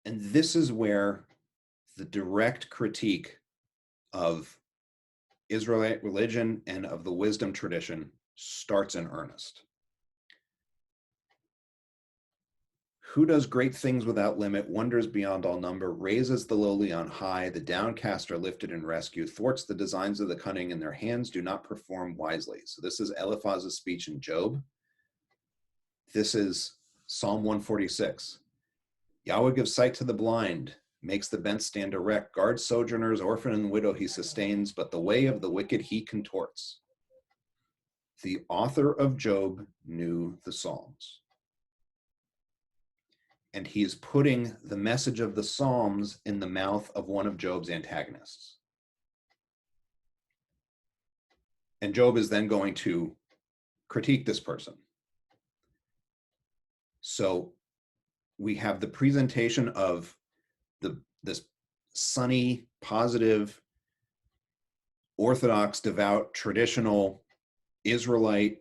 And this is where the direct critique of Israelite religion and of the wisdom tradition starts in earnest. Who does great things without limit, wonders beyond all number, raises the lowly on high, the downcast are lifted in rescue, thwarts the designs of the cunning, and their hands do not perform wisely. So this is Eliphaz's speech in Job. This is Psalm 146. Yahweh gives sight to the blind, makes the bent stand erect, guards sojourners, orphan and widow he sustains, but the way of the wicked he contorts. The author of Job knew the Psalms. And he is putting the message of the Psalms in the mouth of one of Job's antagonists. And Job is then going to critique this person. So we have the presentation of this sunny, positive, Orthodox, devout, traditional Israelite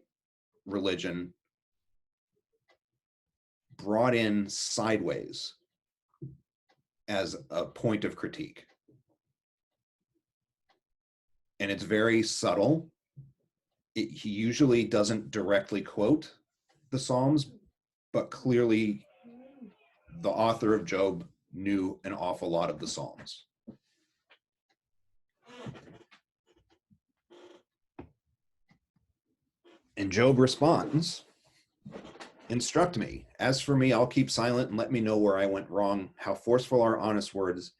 religion brought in sideways as a point of critique. And it's very subtle. He usually doesn't directly quote the Psalms, but clearly the author of Job knew an awful lot of the Psalms. And Job responds, instruct me. As for me, I'll keep silent and let me know where I went wrong. How forceful are honest words.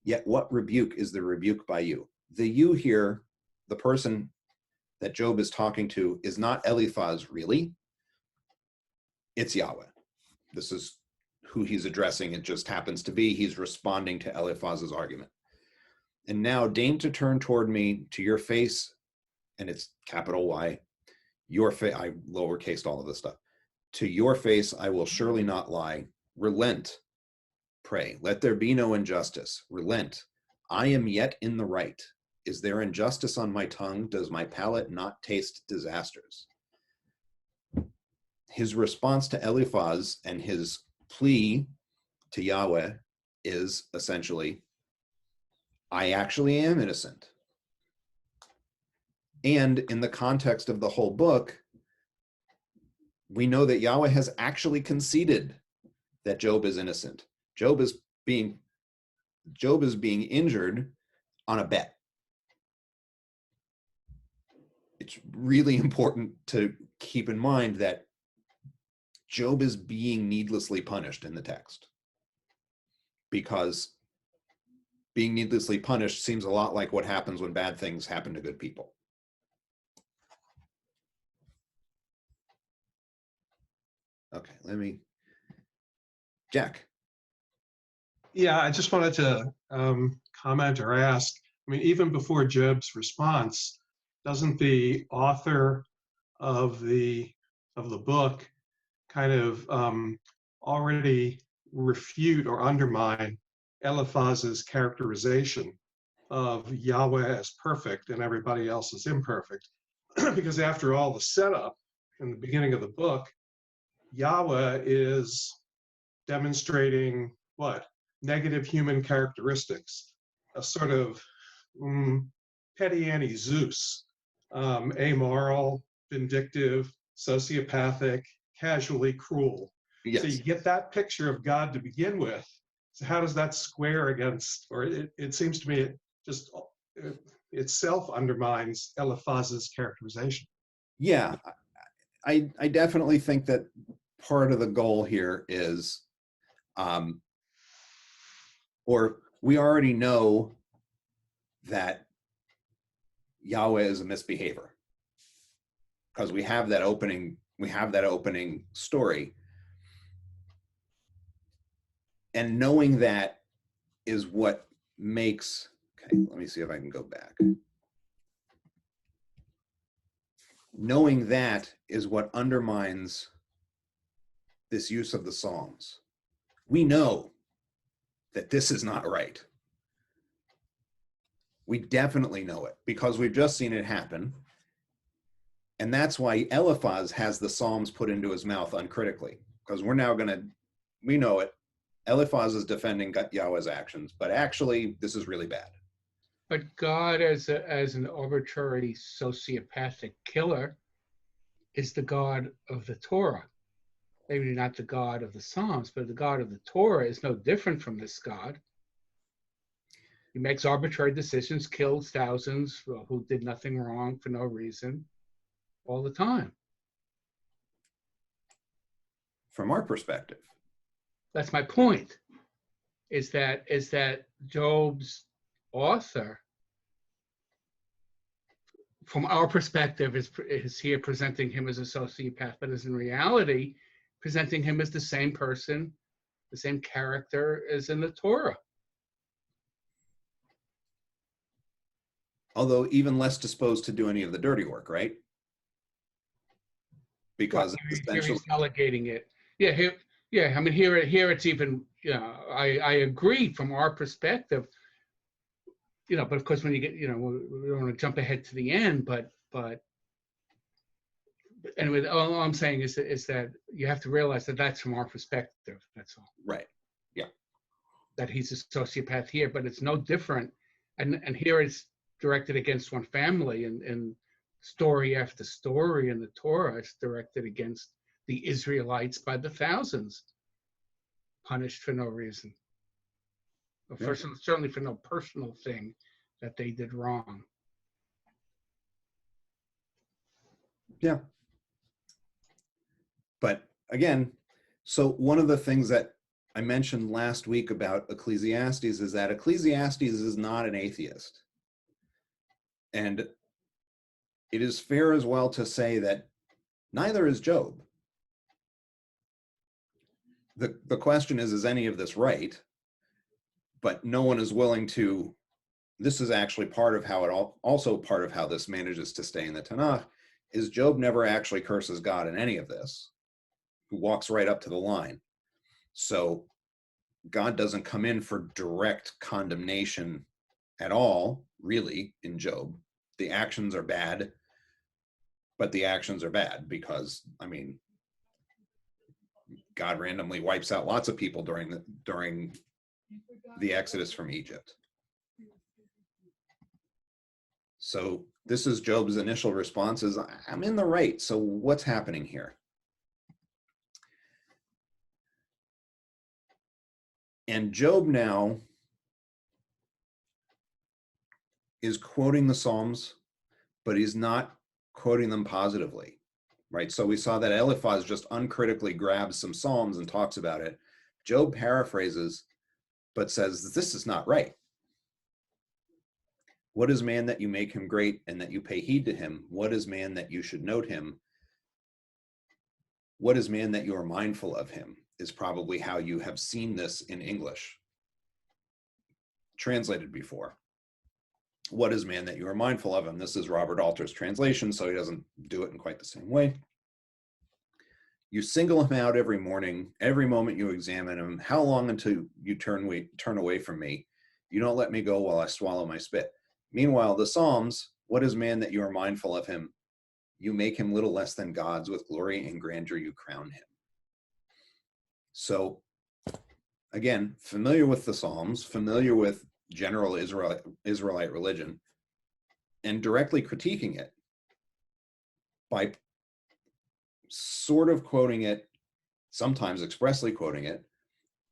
Yet what rebuke is the rebuke by you? The you here, the person that Job is talking to, is not Eliphaz really. It's Yahweh. This is who he's addressing. It just happens to be he's responding to Eliphaz's argument. And now deign to turn toward me to your face, and it's capital Y, your face, I lowercased all of this stuff. To your face, I will surely not lie. Relent, pray. Let there be no injustice. Relent. I am yet in the right. Is there injustice on my tongue? Does my palate not taste disasters? His response to Eliphaz and his plea to Yahweh is essentially, I actually am innocent. And in the context of the whole book, we know that Yahweh has actually conceded that Job is innocent. Job is being injured on a bet. It's really important to keep in mind that Job is being needlessly punished in the text, because being needlessly punished seems a lot like what happens when bad things happen to good people. Okay, Jack. Yeah, I just wanted to comment or ask, I mean, even before Job's response, doesn't the author of the book kind of already refute or undermine Eliphaz's characterization of Yahweh as perfect and everybody else is imperfect? Because after all, the setup in the beginning of the book, Yahweh is demonstrating what? Negative human characteristics, a sort of petty anti-Zeus, amoral, vindictive, sociopathic, casually cruel. Yes. So you get that picture of God to begin with. So how does that square against, or it seems to me it just itself undermines Eliphaz's characterization. Yeah, I definitely think that part of the goal here is, or we already know that Yahweh is a misbehavior because we have that opening story. And knowing that is what makes, okay, let me see if I can go back. Knowing that is what undermines this use of the Psalms. We know that this is not right. We definitely know it because we've just seen it happen. And that's why Eliphaz has the Psalms put into his mouth uncritically, because we know it. Eliphaz is defending Yahweh's actions, but actually this is really bad. But God as an arbitrary sociopathic killer is the God of the Torah. Maybe not the God of the Psalms, but the God of the Torah is no different from this God. He makes arbitrary decisions, kills thousands who did nothing wrong for no reason all the time. From our perspective. That's my point, is that Job's author, from our perspective, is here presenting him as a sociopath, but is in reality presenting him as the same person, the same character as in the Torah. Although even less disposed to do any of the dirty work, right? Because here he's delegating it. I mean, here it's even, I agree from our perspective, but of course when you get, we don't want to jump ahead to the end, but anyway, all I'm saying is that you have to realize that that's from our perspective. That's all. Right. Yeah. That he's a sociopath here, but it's no different. And here it's directed against one family, and story after story in the Torah is directed against the Israelites by the thousands, punished for no reason. Or certainly for no personal thing that they did wrong. Yeah. But again, so one of the things that I mentioned last week about Ecclesiastes is that Ecclesiastes is not an atheist. And it is fair as well to say that neither is Job. The question is any of this right? But no one is willing to, this is actually part of how also part of how this manages to stay in the Tanakh, is Job never actually curses God in any of this, who walks right up to the line. So God doesn't come in for direct condemnation at all, really, in Job. The actions are bad, but the actions are bad because, I mean, God randomly wipes out lots of people during the Exodus from Egypt. So this is Job's initial response is, I'm in the right, so what's happening here? And Job now is quoting the Psalms, but he's not quoting them positively, right? So we saw that Eliphaz just uncritically grabs some Psalms and talks about it. Job paraphrases, but says, this is not right. What is man that you make him great and that you pay heed to him? What is man that you should note him? What is man that you are mindful of him? Is probably how you have seen this in English, translated before. What is man that you are mindful of him? This is Robert Alter's translation, so he doesn't do it in quite the same way. You single him out every morning, every moment you examine him. How long until you turn away from me? You don't let me go while I swallow my spit. Meanwhile, the Psalms, what is man that you are mindful of him? You make him little less than gods, with glory and grandeur you crown him. So, again, familiar with the Psalms, familiar with general Israelite religion, and directly critiquing it by sort of quoting it, sometimes expressly quoting it,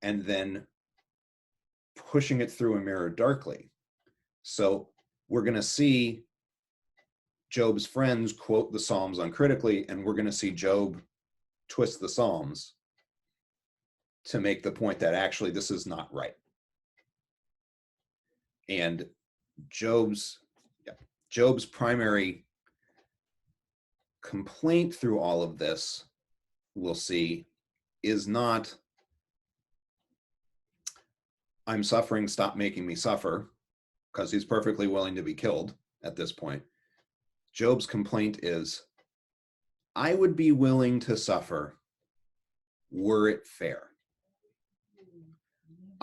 and then pushing it through a mirror darkly. So we're going to see Job's friends quote the Psalms uncritically, and we're going to see Job twist the Psalms to make the point that actually this is not right. And Job's primary complaint through all of this, we'll see, is not, I'm suffering, stop making me suffer, because he's perfectly willing to be killed at this point. Job's complaint is, I would be willing to suffer were it fair.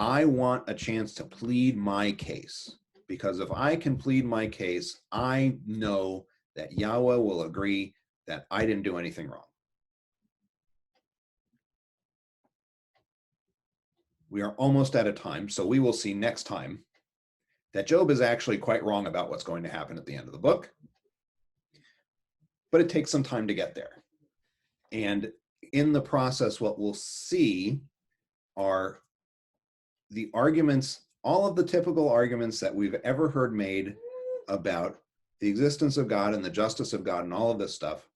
I want a chance to plead my case, because if I can plead my case, I know that Yahweh will agree that I didn't do anything wrong. We are almost out of time, so we will see next time that Job is actually quite wrong about what's going to happen at the end of the book. But it takes some time to get there. And in the process, what we'll see are the arguments, all of the typical arguments that we've ever heard made about the existence of God and the justice of God and all of this stuff.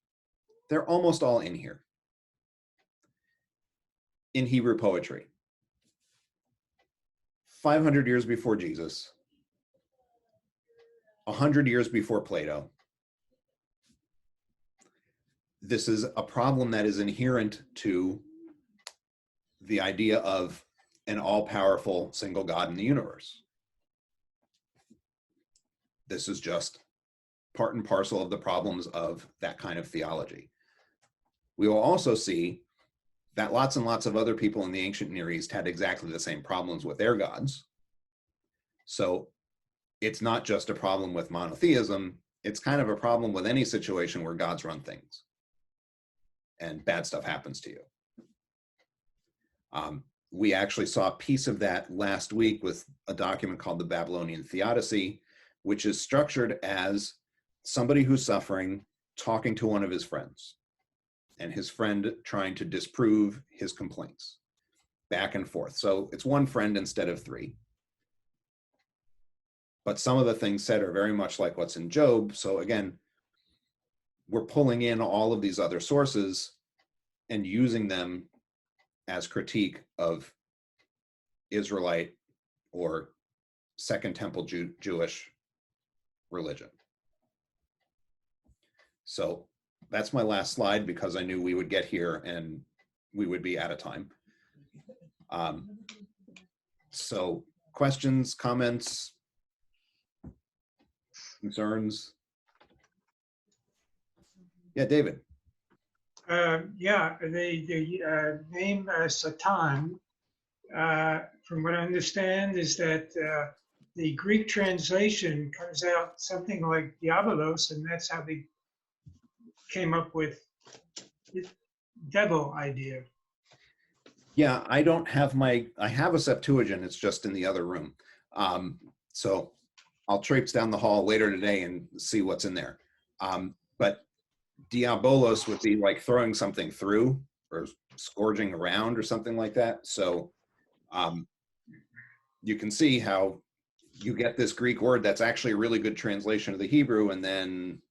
They're almost all in here, in Hebrew poetry. 500 years before Jesus, 100 years before Plato. This is a problem that is inherent to the idea of an all-powerful single God in the universe. This is just part and parcel of the problems of that kind of theology. We will also see that lots and lots of other people in the ancient Near East had exactly the same problems with their gods. So it's not just a problem with monotheism, it's kind of a problem with any situation where gods run things and bad stuff happens to you. We actually saw a piece of that last week with a document called the Babylonian Theodicy, which is structured as somebody who's suffering talking to one of his friends, and his friend trying to disprove his complaints, back and forth. So it's one friend instead of three. But some of the things said are very much like what's in Job. So again, we're pulling in all of these other sources and using them as critique of Israelite or Second Temple Jewish religion. So that's my last slide, because I knew we would get here and we would be out of time. So questions, comments, concerns? Yeah, David. Yeah, the name Satan, from what I understand, is that the Greek translation comes out something like diabolos, and that's how they came up with the devil idea. Yeah, I don't have I have a Septuagint, it's just in the other room. So I'll traipse down the hall later today and see what's in there. But diabolos would be like throwing something through or scourging around or something like that. So you can see how you get this Greek word that's actually a really good translation of the Hebrew, and then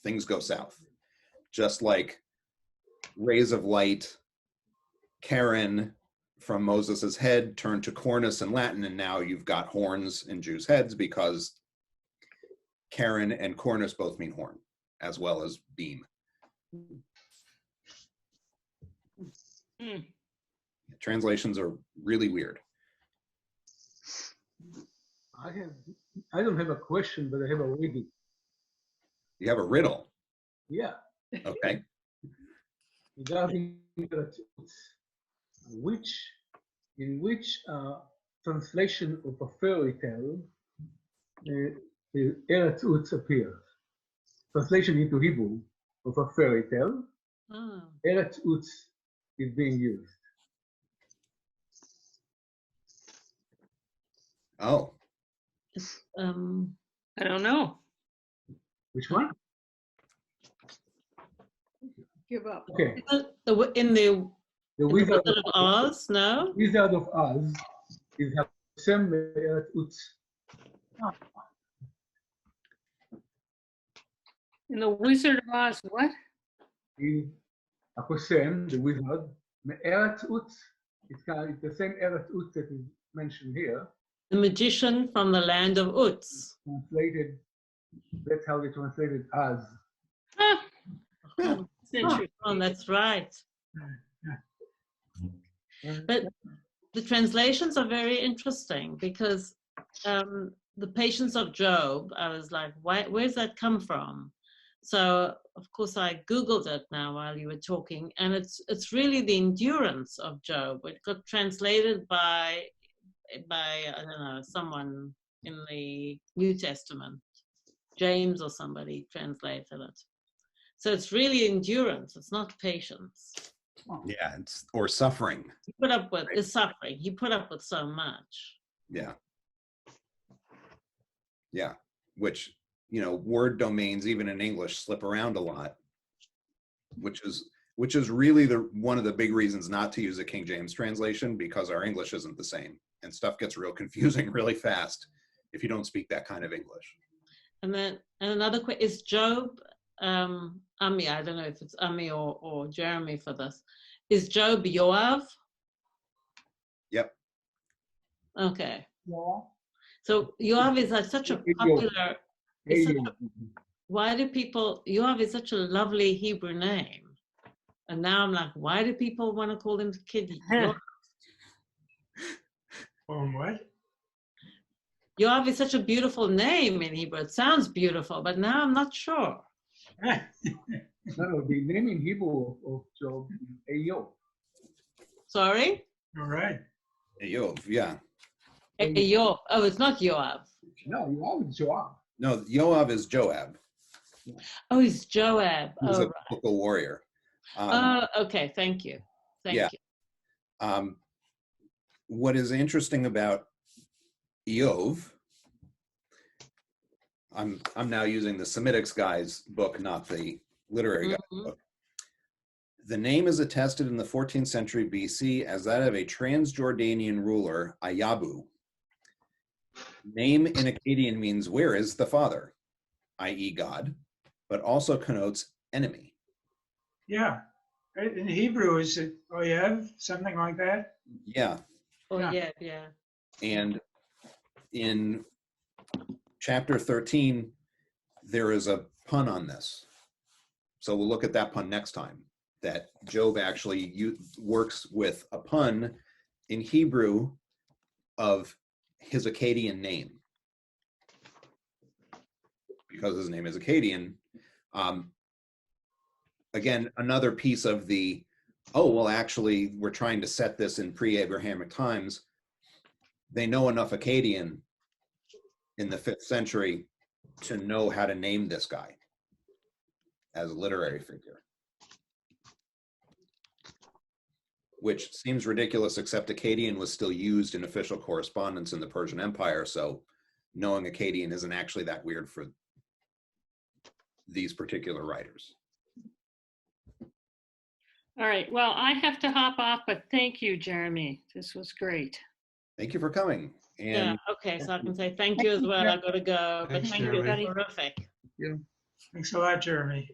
things go south. Just like rays of light, Karen from Moses's head turned to cornus in Latin, and now you've got horns in Jews' heads because Karen and cornus both mean horn, as well as beam. Translations are really weird. I don't have a question, but I have a riddle. You have a riddle. Yeah. Okay. Regarding in which translation of a fairy tale Eretz Utz appears? Translation into Hebrew of a fairy tale, Eretz Utz is being used. Oh. I don't know. Which one? Give up. Okay. In the Wizard of Oz, no? Wizard of Oz is Hashem Eretz Utz. In the Wizard of Oz, what? Is Hashem, the wizard, Eretz Utz. It's the same Eretz Utz that is mentioned here. The magician from the land of Utz. Translated, that's how they translated Oz. That's interesting. Oh, that's right. But the translations are very interesting because the patience of Job, I was like, where's that come from? So of course I Googled it now while you were talking, and it's really the endurance of Job. It got translated by I don't know, someone in the New Testament, James or somebody translated it. So it's really endurance. It's not patience. Yeah, or suffering. He put up with is suffering. He put up with so much. Yeah. Yeah. Which, word domains, even in English, slip around a lot, which is really one of the big reasons not to use a King James translation, because our English isn't the same, and stuff gets real confusing really fast if you don't speak that kind of English. And another question is Job. Ami, I don't know if it's Ami or Jeremy for this. Is Job Yoav? Yep. Okay. Yeah. So Yoav is like such a popular. Why do people? Yoav is such a lovely Hebrew name, and now I'm like, why do people want to call him kid Yoav? What? Yoav is such a beautiful name in Hebrew. It sounds beautiful, but now I'm not sure. No, the name in Hebrew of Job is Eyob. Sorry? All right. Eyob, yeah. Eyob. Oh, it's not Yoav. No, Yoav is Joab. No, Yoav is Joab. Oh, he's Joab. He's a right. biblical warrior. Okay. Thank you. Thank you. What is interesting about Eov, I'm now using the Semitics guy's book, not the literary guy's book. The name is attested in the 14th century BC as that of a Transjordanian ruler, Ayabu. Name in Akkadian means where is the father, i.e. God, but also connotes enemy. Yeah. In Hebrew, is it Oyev, something like that? Yeah. Oh, Yeah. yeah. And in chapter 13, there is a pun on this. So we'll look at that pun next time, that Job actually works with a pun in Hebrew of his Akkadian name. Because his name is Akkadian, Again, another piece of the, oh, well, actually, we're trying to set this in pre-Abrahamic times. They know enough Akkadian in the 5th century to know how to name this guy as a literary figure. Which seems ridiculous, except Akkadian was still used in official correspondence in the Persian Empire, so knowing Akkadian isn't actually that weird for these particular writers. All right, well, I have to hop off, but thank you, Jeremy. This was great. Thank you for coming. Yeah, And okay, so I can say thank you as well. I've got to go, but Thanks, thank you, Jeremy. terrific. Thanks a lot, Jeremy.